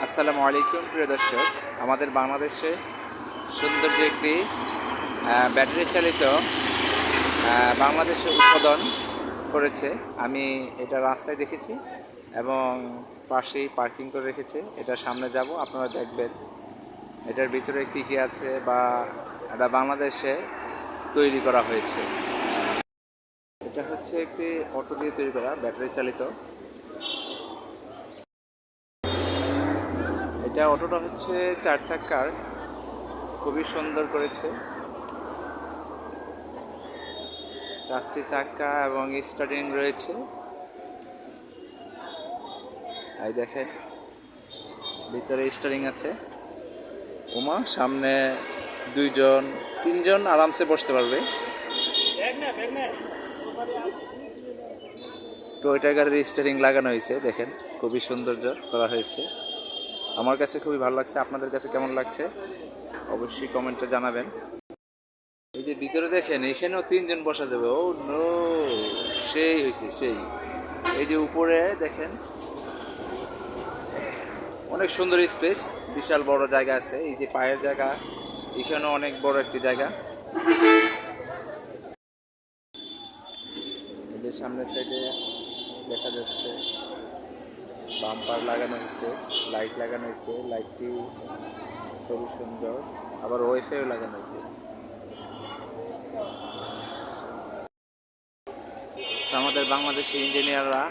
আসসালামু আলাইকুম প্রিয় দর্শক, আমাদের বাংলাদেশে সুন্দর যে একটি ব্যাটারি চালিত বাংলাদেশে উৎপাদন করেছে। আমি এটা রাস্তায় দেখেছি এবং পাশেই পার্কিং করে রেখেছে। এটা সামনে যাব, আপনারা দেখবেন এটার ভিতরে কী কী আছে বা এটা বাংলাদেশে তৈরি করা হয়েছে। এটা হচ্ছে একটি অটো দিয়ে তৈরি করা ব্যাটারি চালিত। এটা অটোটা হচ্ছে 4 চাকার, খুবই সুন্দর করেছে। 4টি চাকা এবং স্টারিং রয়েছে। এই দেখেন ভিতরে স্টারিং আছে। ওমা, সামনে 2-3জন আরামসে বসতে পারবে। টয়োটা গাড়ির স্টারিং লাগানো হয়েছে, দেখেন খুবই সৌন্দর্য করা হয়েছে। আমার কাছে খুবই ভালো লাগছে। আপনাদের কাছে কেমন লাগছে অবশ্যই কমেন্টে জানাবেন। এই যে ভিতরে দেখেন, এখানেও 3জন বসা যাবে। ও নো, সেই হয়েছে সেই। এই যে উপরে দেখেন অনেক সুন্দর স্পেস, বিশাল বড় জায়গা আছে। এই যে পায়ের জায়গা, এখানেও অনেক বড় একটি জায়গা। এই যে সামনের সাইডে দেখা যাচ্ছে বাম্পার লাগানো হয়েছে, লাইট লাগানো হয়েছে। লাইটটি খুবই সুন্দর, আবার ওয়াইফাইও লাগানো হয়েছে। আমাদের বাংলাদেশি ইঞ্জিনিয়াররা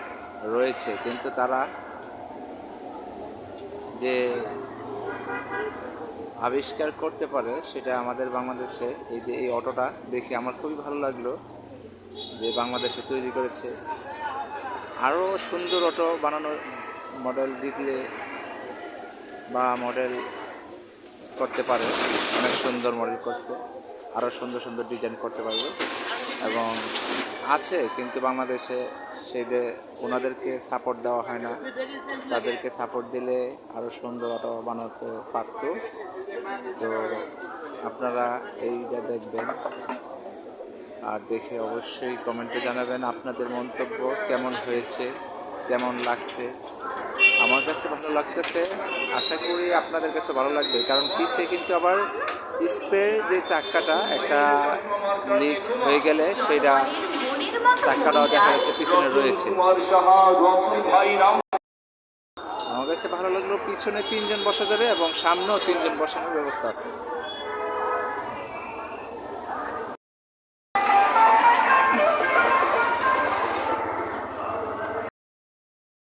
রয়েছে, কিন্তু তারা যে আবিষ্কার করতে পারে সেটা আমাদের বাংলাদেশে। এই যে এই অটোটা দেখে আমার খুবই ভালো লাগলো যে বাংলাদেশে তৈরি করেছে। আরও সুন্দর অটো বানানোর মডেল দিলে বা মডেল করতে পারে, অনেক সুন্দর মডেল করছে, আরও সুন্দর সুন্দর ডিজাইন করতে পারবে এবং আছে। কিন্তু বাংলাদেশে সেইটা ওনাদেরকে সাপোর্ট দেওয়া হয় না। তাদেরকে সাপোর্ট দিলে আরও সুন্দর অটো বানাতে পারত। তো আপনারা এইটা দেখবেন আর দেখে অবশ্যই কমেন্টে জানাবেন আপনাদের মন্তব্য, কেমন হয়েছে, কেমন লাগছে। আমার কাছে ভালো লাগতেছে, আশা করি আপনাদের কাছে ভালো লাগবে। কারণ পিছে কিন্তু আবার স্প্রে যে চাক্কাটা একটা লিক হয়ে গেলে সেটা চাক্কাটাও দেখা যাচ্ছে পিছনে রয়েছে। আমার কাছে ভালো লাগলো, পিছনে 3জন বসা যাবে এবং সামনেও 3জন বসানোর ব্যবস্থা আছে।